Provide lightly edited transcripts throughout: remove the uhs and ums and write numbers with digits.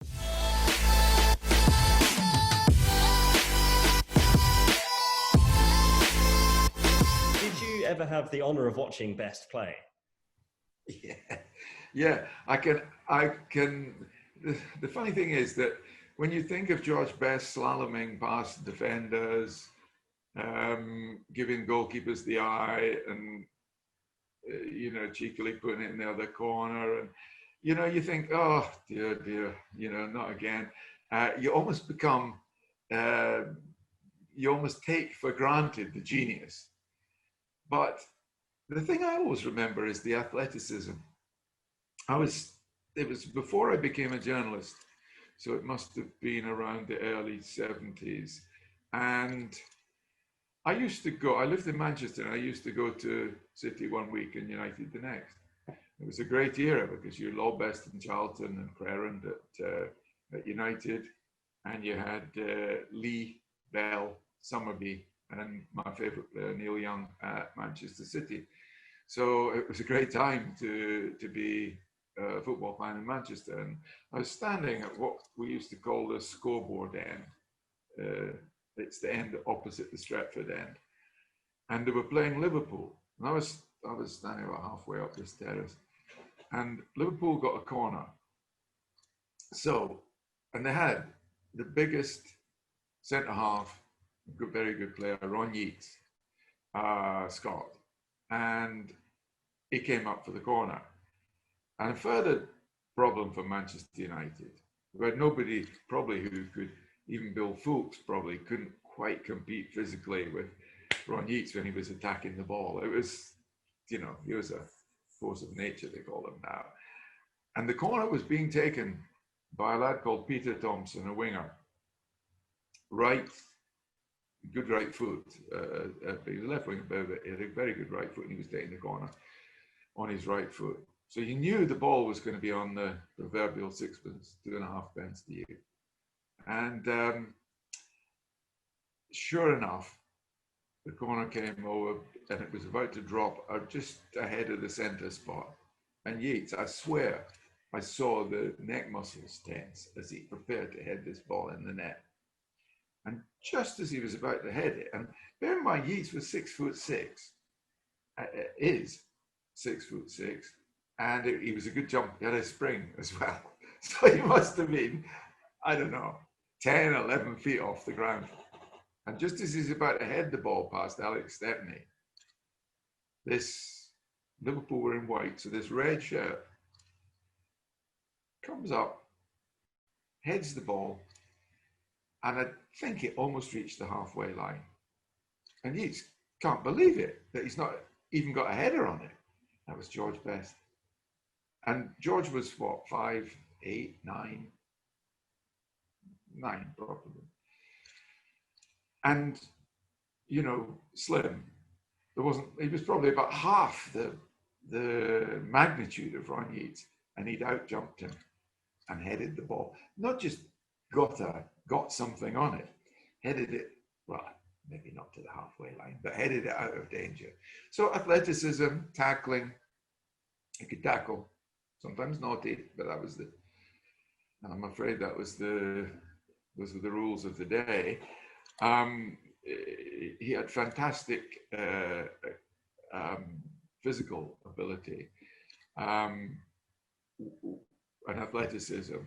Did you ever have the honour of watching Best play? Yeah. I can. The funny thing is that when you think of George Best slaloming past defenders, giving goalkeepers the eye, and cheekily putting it in the other corner, and you think, oh dear, not again. You almost become, you almost take for granted the genius. But the thing I always remember is the athleticism. It was before I became a journalist, so it must have been around the early 70s. And I lived in Manchester, and I used to go to City one week and United the next. It was a great era because you had Lawbest and Charlton and Crerand at United, and you had Lee, Bell, Summerby, and my favourite player, Neil Young, at Manchester City. So it was a great time to be a football fan in Manchester. And I was standing at what we used to call the scoreboard end. It's the end opposite the Stretford end. And they were playing Liverpool. And I was standing about halfway up this terrace. And Liverpool got a corner. So, and they had the biggest centre-half, very good player, Ron Yeats, Scott. And he came up for the corner. And a further problem for Manchester United, who had nobody probably who could, even Bill Foulkes probably couldn't quite compete physically with Ron Yeats when he was attacking the ball. It was, he was a force of nature, they call him now. And the corner was being taken by a lad called Peter Thompson, a winger. Good right foot. He was a left wing, but he had a very good right foot, and he was taking the corner on his right foot. So you knew the ball was going to be on the proverbial sixpence, 2.5 pence to you. And sure enough, the corner came over, and it was about to drop just ahead of the centre spot. And Yeats, I swear, I saw the neck muscles tense as he prepared to head this ball in the net. And just as he was about to head it, and bear in mind, Yeats was 6'6", is 6'6", and he was a good jump. He had a spring as well. So he must have been, I don't know, 10, 11 feet off the ground. And just as he's about to head the ball past Alex Stepney, this Liverpool were in white, so this red shirt comes up, heads the ball, and I think it almost reached the halfway line. And Yeats can't believe it, that he's not even got a header on it. That was George Best. And George was what, 5'8", 9 probably. And, slim. He was probably about half the magnitude of Ron Yeats, and he'd outjumped him and headed the ball. Not just got something on it, headed it, well, maybe not to the halfway line, but headed it out of danger. So athleticism, tackling, he could tackle, sometimes naughty, but that was and I'm afraid that was those were the rules of the day. He had fantastic physical ability and athleticism.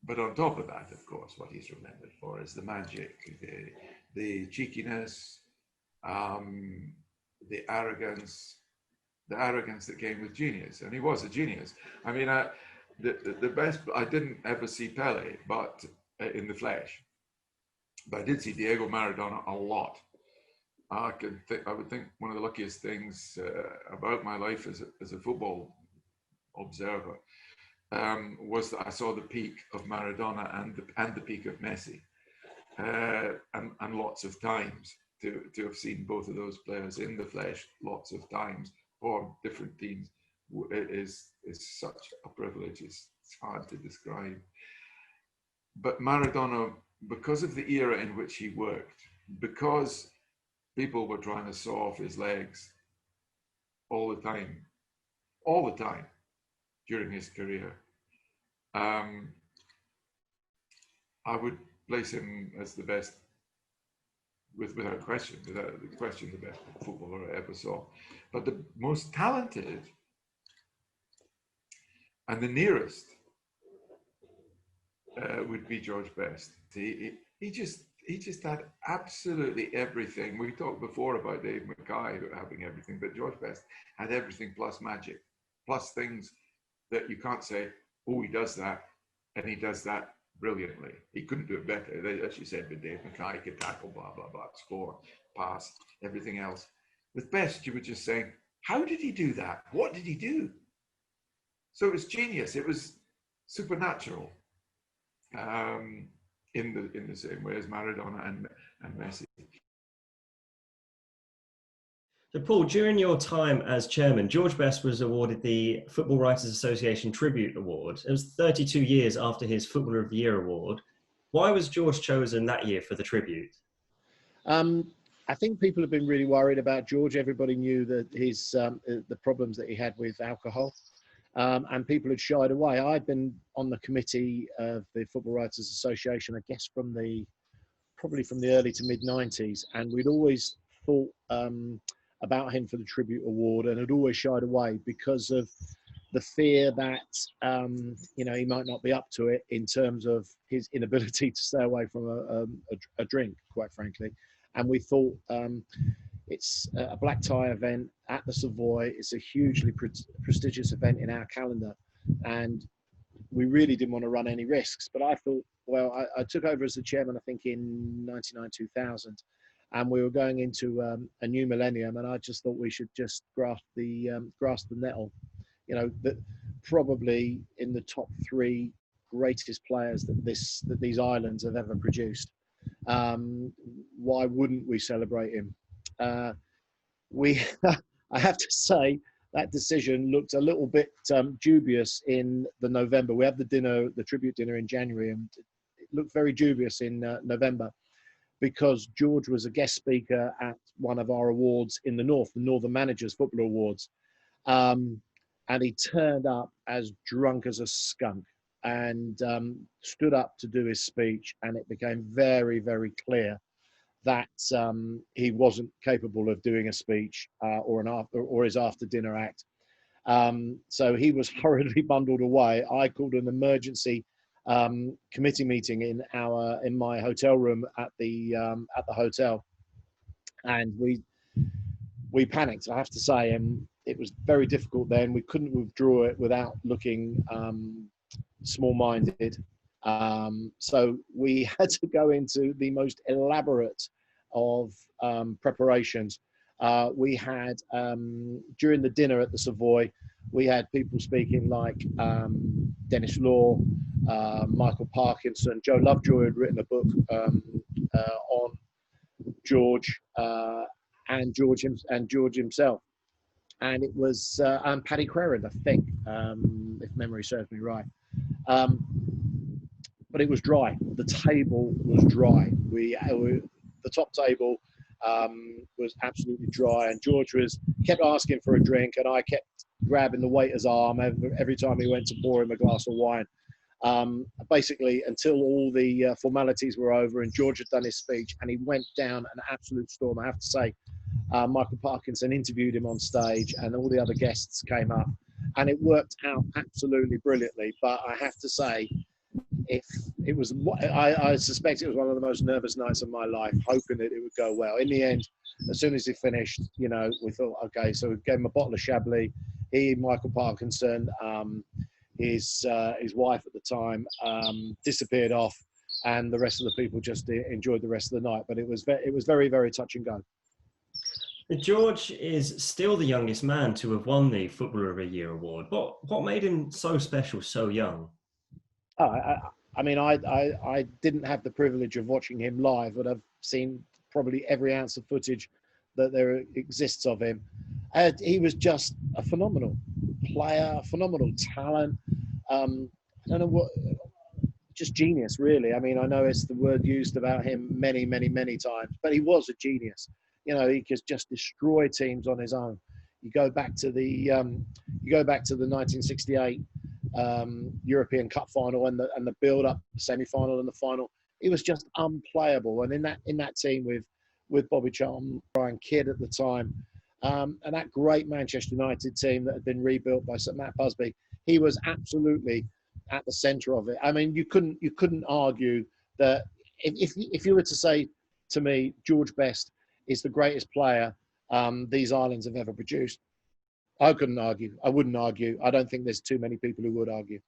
But on top of that, of course, what he's remembered for is the magic, the cheekiness, the arrogance that came with genius. And he was a genius. I mean, the best, I didn't ever see Pele, but in the flesh. But I did see Diego Maradona a lot. I would think one of the luckiest things about my life as a football observer was that I saw the peak of Maradona and the peak of Messi, and lots of times to have seen both of those players in the flesh lots of times for different teams is such a privilege. It's hard to describe. But Maradona, because of the era in which he worked, because people were trying to saw off his legs all the time during his career, I would place him as the best, without question, the best footballer I ever saw. But the most talented and the nearest would be George Best. He just had absolutely everything. We talked before about Dave Mackay having everything, but George Best had everything plus magic, plus things that you can't say, oh, he does that, and he does that brilliantly. He couldn't do it better. As you said, with Dave Mackay, he could tackle, blah, blah, blah, score, pass, everything else. With Best, you were just saying, how did he do that? What did he do? So it was genius. It was supernatural. In the same way as Maradona and Messi. So, Paul, during your time as chairman, George Best was awarded the Football Writers Association Tribute Award. It was 32 years after his Footballer of the Year award. Why was George chosen that year for the tribute? I think people have been really worried about George. Everybody knew that his the problems that he had with alcohol. And people had shied away. I'd been on the committee of the Football Writers Association, I guess, probably from the early to mid 90s, and we'd always thought about him for the tribute award, and had always shied away because of the fear that he might not be up to it in terms of his inability to stay away from a drink, quite frankly. And we thought, it's a black tie event at the Savoy. It's a hugely prestigious event in our calendar, and we really didn't want to run any risks. But I thought, well, I took over as the chairman, I think, in 99, 2000, and we were going into a new millennium, and I just thought we should just grasp the nettle. That probably in the top 3 greatest players that these islands have ever produced. Why wouldn't we celebrate him? I have to say that decision looked a little bit dubious in the November. We had the tribute dinner in January, and it looked very dubious in November, because George was a guest speaker at one of our awards in the North, the Northern Managers Football Awards. And he turned up as drunk as a skunk and stood up to do his speech, and it became very, very clear that he wasn't capable of doing a speech or his after dinner act. So he was hurriedly bundled away. I called an emergency committee meeting in my hotel room at the hotel, and we panicked, I have to say, and it was very difficult then. We couldn't withdraw it without looking small-minded. So we had to go into the most elaborate of preparations. We had, during the dinner at the Savoy, we had people speaking like Dennis Law, Michael Parkinson. Joe Lovejoy had written a book on George, and George himself. And it was Paddy Crerand, I think, if memory serves me right. But it was dry. The table was dry. The top table was absolutely dry, and George kept asking for a drink, and I kept grabbing the waiter's arm every time he went to pour him a glass of wine. Basically, until all the formalities were over and George had done his speech, and he went down an absolute storm. I have to say, Michael Parkinson interviewed him on stage, and all the other guests came up, and it worked out absolutely brilliantly. But I have to say, I suspect it was one of the most nervous nights of my life, hoping that it would go well. In the end, as soon as he finished, we thought, okay, so we gave him a bottle of Chablis. He, Michael Parkinson, his wife at the time, disappeared off, and the rest of the people just enjoyed the rest of the night. But it was very, very touch and go. George is still the youngest man to have won the Footballer of the Year award. What made him so special, so young? I mean, I didn't have the privilege of watching him live, but I've seen probably every ounce of footage that there exists of him. He was just a phenomenal player, phenomenal talent. I don't know what, just genius, really. I mean, I know it's the word used about him many, many, many times, but he was a genius. He could just destroy teams on his own. You go back to the 1968 European Cup final and the build up, semi-final and the final. He was just unplayable. And in that team with Bobby Charlton, Brian Kidd at the time, and that great Manchester United team that had been rebuilt by Sir Matt Busby, he was absolutely at the centre of it. I mean, you couldn't argue that if you were to say to me, George Best is the greatest player these islands have ever produced, I couldn't argue. I wouldn't argue. I don't think there's too many people who would argue.